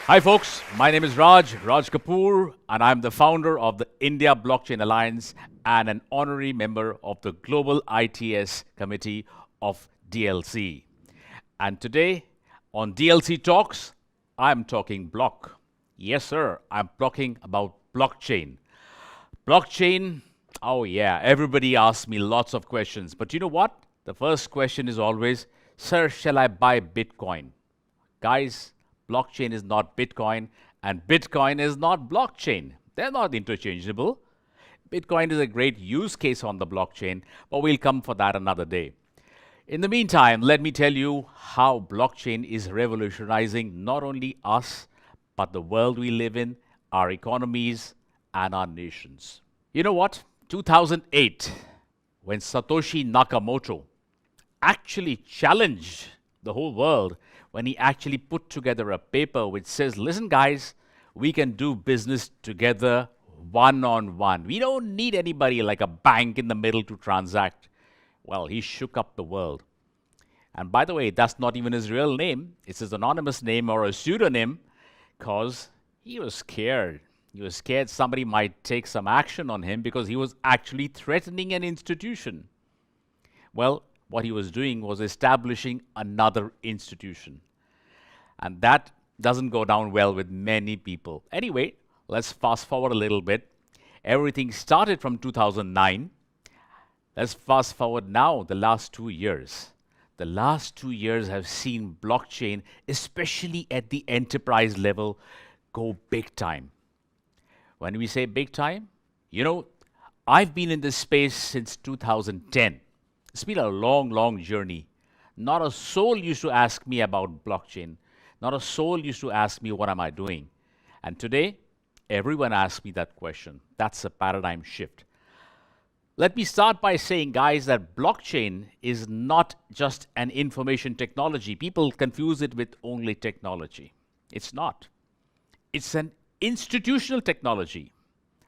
Hi, folks. My name is Raj Kapoor, and I'm the founder of the India Blockchain Alliance and an honorary member of the Global ITS Committee of DLC. And today on DLC Talks, I'm talking block. Yes, sir, I'm talking about blockchain. Blockchain, oh yeah, everybody asks me lots of questions. But you know what? The first question is always, sir, shall I buy Bitcoin? Guys, blockchain is not Bitcoin, and Bitcoin is not blockchain. They're not interchangeable. Bitcoin is a great use case on the blockchain, but we'll come for that another day. In the meantime, let me tell you how blockchain is revolutionizing not only us, but the world we live in, our economies, and our nations. You know what? 2008, when Satoshi Nakamoto actually challenged the whole world, when he actually put together a paper which says, listen, guys, we can do business together one on one. We don't need anybody like a bank in the middle to transact. Well, he shook up the world. And by the way, that's not even his real name. It's his anonymous name or a pseudonym because he was scared. He was scared somebody might take some action on him because he was actually threatening an institution. Well, what he was doing was establishing another institution. And that doesn't go down well with many people. Anyway, let's fast forward a little bit. Everything started from 2009. Let's fast forward now, the last 2 years. The last 2 years have seen blockchain, especially at the enterprise level, go big time. When we say big time, you know, I've been in this space since 2010. It's been a long, long journey. Not a soul used to ask me about blockchain. Not a soul used to ask me, what am I doing? And today, everyone asks me that question. That's a paradigm shift. Let me start by saying, guys, that blockchain is not just an information technology. People confuse it with only technology. It's not. It's an institutional technology.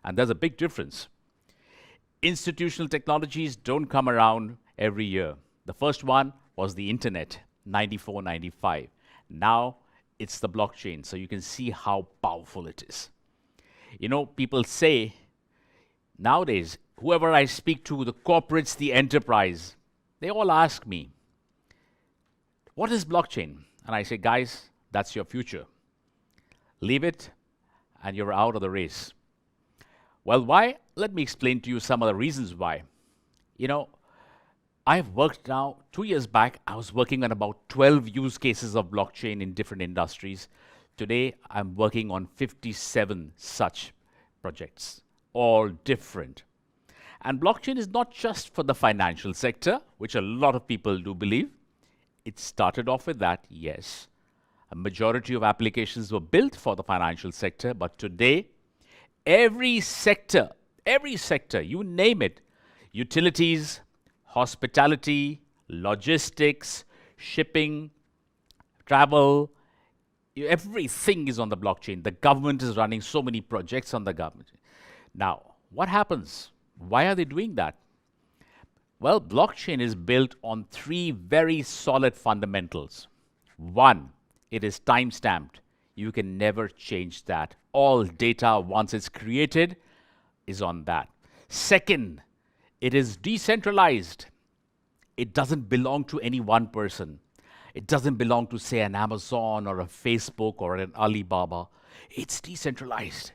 And there's a big difference. Institutional technologies don't come around every year. The first one was the internet, 94, 95. Now it's the blockchain, so you can see how powerful it is. You know, people say nowadays, whoever I speak to, the corporates, the enterprise, they all ask me, what is blockchain? And I say, guys, that's your future. Leave it, and you're out of the race. Well, why? Let me explain to you some of the reasons why. You know, I've worked now, 2 years back, I was working on about 12 use cases of blockchain in different industries. Today, I'm working on 57 such projects, all different. And blockchain is not just for the financial sector, which a lot of people do believe. It started off with that, yes. A majority of applications were built for the financial sector, but today, every sector, you name it, utilities, hospitality, logistics, shipping, travel, everything is on the blockchain. The government is running so many projects on the government. Now, what happens? Why are they doing that? Well, blockchain is built on 3 very solid fundamentals. 1, it is time-stamped. You can never change that. All data, once it's created, is on that. Second, it is decentralized. It doesn't belong to any one person. It doesn't belong to, say, an Amazon or a Facebook or an Alibaba. It's decentralized.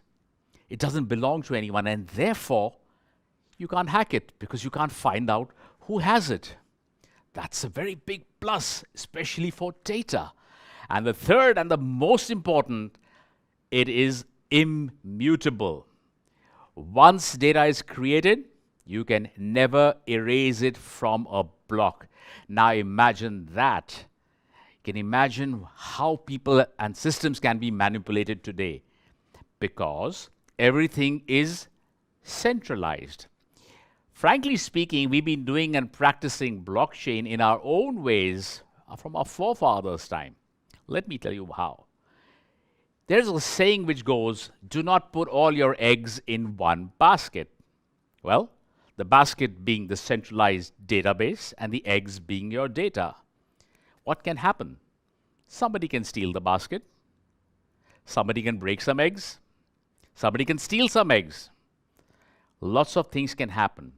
It doesn't belong to anyone, and therefore, you can't hack it because you can't find out who has it. That's a very big plus, especially for data. And the third and the most important, it is immutable. Once data is created, you can never erase it from a block. Now imagine that. You can imagine how people and systems can be manipulated today because everything is centralized. Frankly speaking, we've been doing and practicing blockchain in our own ways from our forefathers' time. Let me tell you how. There's a saying which goes, do not put all your eggs in one basket. Well, the basket being the centralized database and the eggs being your data. What can happen? Somebody can steal the basket. Somebody can break some eggs. Somebody can steal some eggs. Lots of things can happen.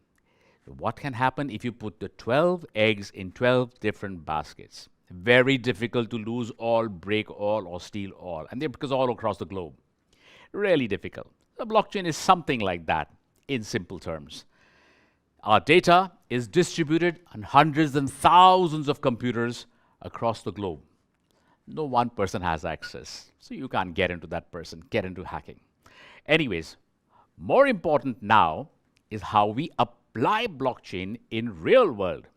What can happen if you put the 12 eggs in 12 different baskets? Very difficult to lose all, break all, or steal all. And they're because all across the globe. Really difficult. The blockchain is something like that in simple terms. Our data is distributed on hundreds and thousands of computers across the globe. No one person has access, so you can't get into that person, get into hacking. Anyways, more important now is how we apply blockchain in real world.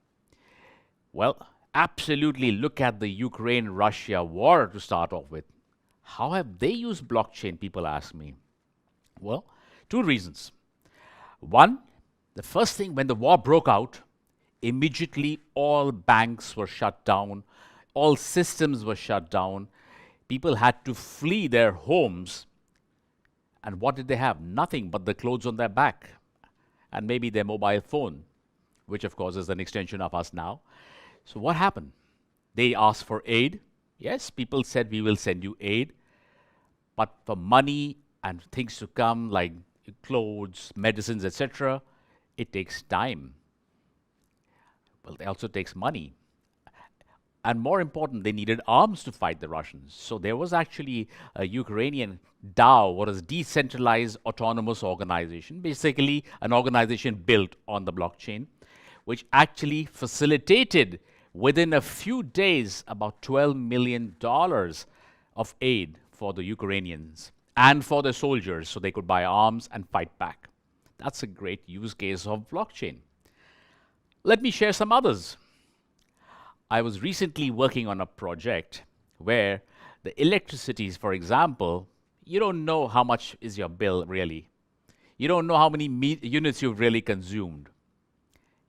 Well, absolutely look at the Ukraine-Russia war to start off with. How have they used blockchain, people ask me. Well, two reasons. One, the first thing, when the war broke out, immediately all banks were shut down, all systems were shut down. People had to flee their homes. And what did they have? Nothing but the clothes on their back and maybe their mobile phone, which of course is an extension of us now. So what happened? They asked for aid. Yes, people said, we will send you aid. But for money and things to come like clothes, medicines, etc., it takes time. Well, it also takes money. And more important, they needed arms to fight the Russians. So there was actually a Ukrainian DAO, what is Decentralized Autonomous Organization, basically an organization built on the blockchain, which actually facilitated within a few days about $12 million of aid for the Ukrainians and for the soldiers so they could buy arms and fight back. That's a great use case of blockchain. Let me share some others. I was recently working on a project where the electricity, for example, you don't know how much is your bill really. You don't know how many units you've really consumed.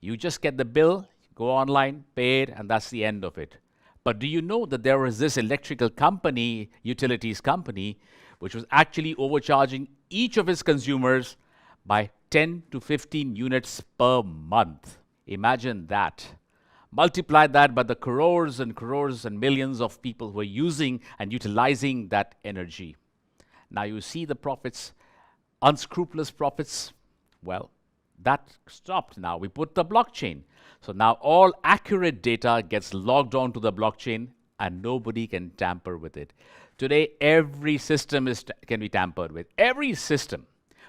You just get the bill, go online, pay it, and that's the end of it. But do you know that there was this electrical company, utilities company, which was actually overcharging each of its consumers by 10 to 15 units per month? Imagine that. Multiply that by the crores and millions of people who are using and utilizing that energy. Now you see the profits, unscrupulous profits. Well, that stopped now. We put the blockchain. So now all accurate data gets logged onto the blockchain and nobody can tamper with it. Today, every system can be tampered with. Every system.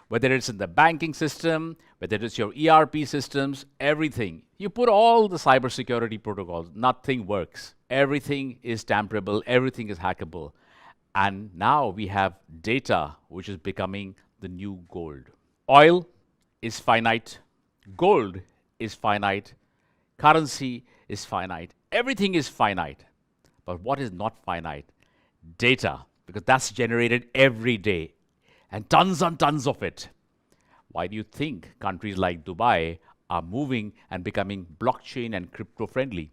Whether it's in the banking system, whether it's your ERP systems, everything. You put all the cybersecurity protocols, nothing works. Everything is tamperable, everything is hackable. And now we have data, which is becoming the new gold. Oil is finite, gold is finite, currency is finite, everything is finite. But what is not finite? Data, because that's generated every day. And tons of it. Why do you think countries like Dubai are moving and becoming blockchain and crypto friendly?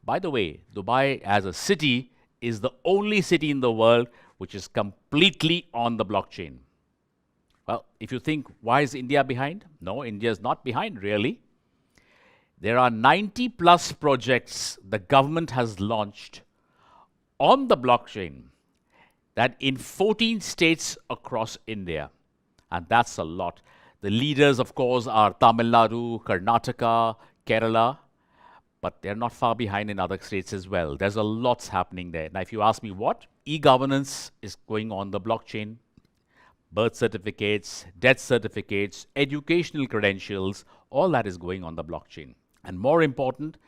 By the way, Dubai as a city is the only city in the world which is completely on the blockchain. Well, if you think, why is India behind? No, India is not behind really. There are 90 plus projects the government has launched on the blockchain that in 14 states across India. And that's a lot. The leaders, of course, are Tamil Nadu, Karnataka, Kerala, but they're not far behind in other states as well. There's a lot happening there. Now, if you ask me what, e-governance is going on the blockchain. Birth certificates, death certificates, educational credentials, all that is going on the blockchain. And more important,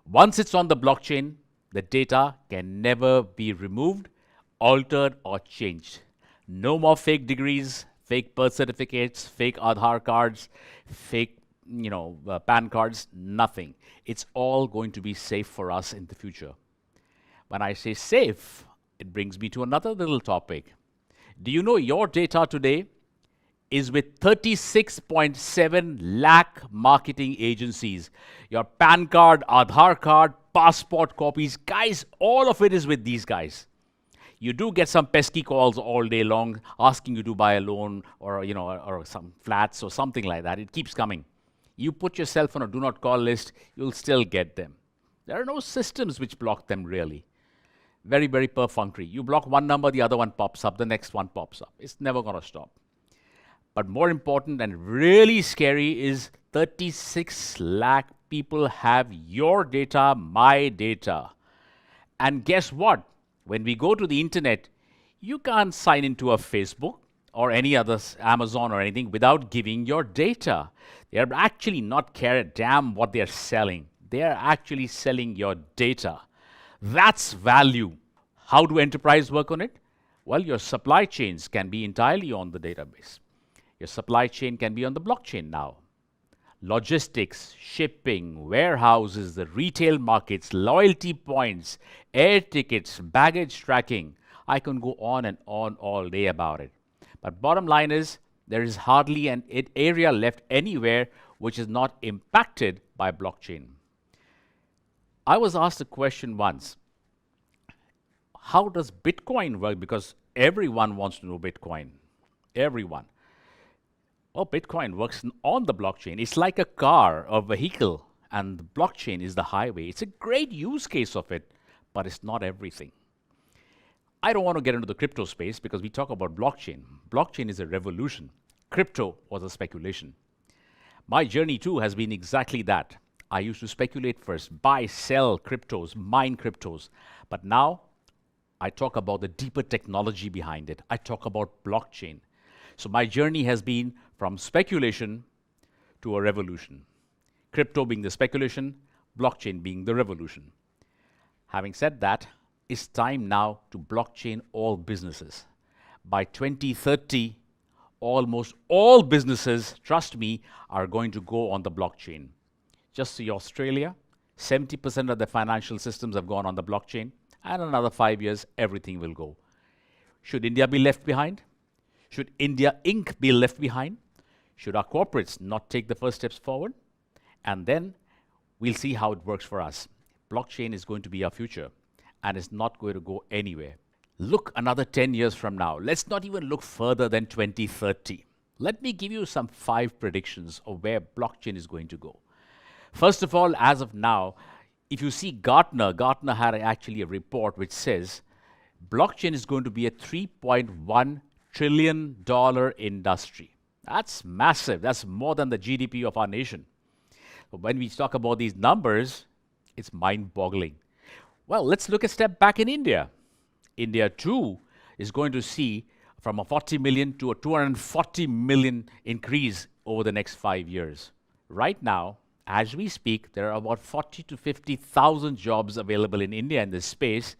once it's on the blockchain, the data can never be removed, altered or changed. No more fake degrees, fake birth certificates, fake Aadhaar cards, fake PAN cards, nothing. It's all going to be safe for us in the future. When I say safe, it brings me to another little topic. Do you know your data today is with 36.7 lakh marketing agencies? Your PAN card, Aadhaar card, passport copies, guys, all of it is with these guys. You do get some pesky calls all day long asking you to buy a loan or some flats or something like that. It keeps coming. You put yourself on a do not call list, you'll still get them. There are no systems which block them really. Very, very perfunctory. You block one number, the other one pops up, the next one pops up. It's never going to stop. But more important and really scary is 36 lakh people have your data, my data. And guess what? When we go to the internet, you can't sign into a Facebook or any other Amazon or anything without giving your data. They're actually not care a damn what they're selling. They're actually selling your data. That's value. How do enterprise work on it? Well, your supply chains can be entirely on the database. Your supply chain can be on the blockchain now. Logistics, shipping, warehouses, the retail markets, loyalty points, air tickets, baggage tracking. I can go on and on all day about it. But bottom line is, there is hardly an area left anywhere which is not impacted by blockchain. I was asked a question once. How does Bitcoin work? Because everyone wants to know Bitcoin. Everyone. Well, Bitcoin works on the blockchain. It's like a car or vehicle, and the blockchain is the highway. It's a great use case of it, but it's not everything. I don't want to get into the crypto space because we talk about blockchain. Blockchain is a revolution. Crypto was a speculation. My journey too has been exactly that. I used to speculate first, buy, sell cryptos, mine cryptos. But now I talk about the deeper technology behind it. I talk about blockchain. So my journey has been from speculation to a revolution. Crypto being the speculation, blockchain being the revolution. Having said that, it's time now to blockchain all businesses. By 2030, almost all businesses, trust me, are going to go on the blockchain. Just see Australia, 70% of the financial systems have gone on the blockchain, and in another 5 years, everything will go. Should India be left behind? Should India Inc. be left behind? Should our corporates not take the first steps forward? And then we'll see how it works for us. Blockchain is going to be our future, and it's not going to go anywhere. Look another 10 years from now. Let's not even look further than 2030. Let me give you some 5 predictions of where blockchain is going to go. First of all, as of now, if you see Gartner had actually a report which says blockchain is going to be a $3.1 trillion industry. That's massive. That's more than the GDP of our nation. But when we talk about these numbers, it's mind-boggling. Well, let's look a step back in India. India too is going to see from a 40 million to a 240 million increase over the next 5 years. Right now, as we speak, there are about 40 to 50,000 jobs available in India in this space,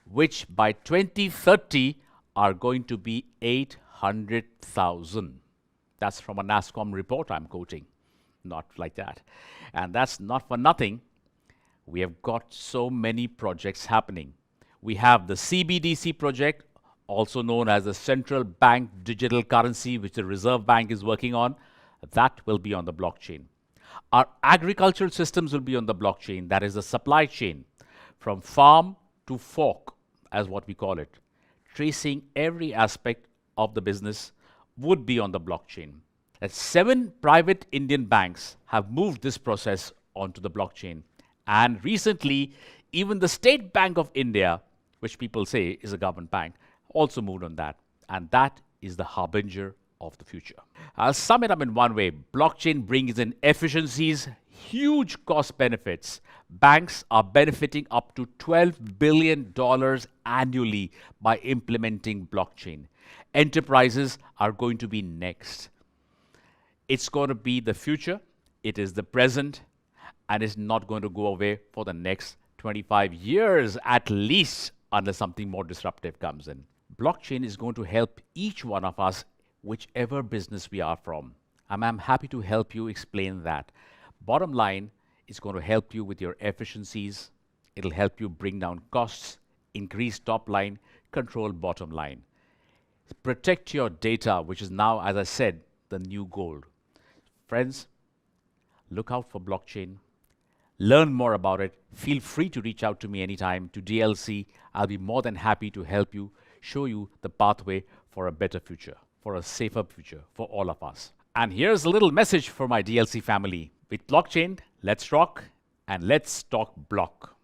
which by 2030 are going to be 800,000. That's from a NASSCOM report I'm quoting. Not like that. And that's not for nothing. We have got so many projects happening. We have the CBDC project, also known as the Central Bank Digital Currency, which the Reserve Bank is working on. That will be on the blockchain. Our agricultural systems will be on the blockchain. That is the supply chain, from farm to fork, as what we call it. Tracing every aspect of the business would be on the blockchain. 7 private Indian banks have moved this process onto the blockchain. And recently, even the State Bank of India, which people say is a government bank, also moved on that. And that is the harbinger of the future. I'll sum it up in one way. Blockchain brings in efficiencies, huge cost benefits. Banks are benefiting up to $12 billion annually by implementing blockchain. Enterprises are going to be next. It's going to be the future. It is the present. And it's not going to go away for the next 25 years at least, unless something more disruptive comes in. Blockchain is going to help each one of us, whichever business we are from. I'm happy to help you explain that. Bottom line, it's going to help you with your efficiencies. It'll help you bring down costs, increase top line, control bottom line. Protect your data, which is now, as I said, the new gold. Friends, look out for blockchain. Learn more about it. Feel free to reach out to me anytime, to DLC. I'll be more than happy to help you, show you the pathway for a better future, for a safer future for all of us. And here's a little message for my DLC family. With blockchain, let's rock and let's talk block.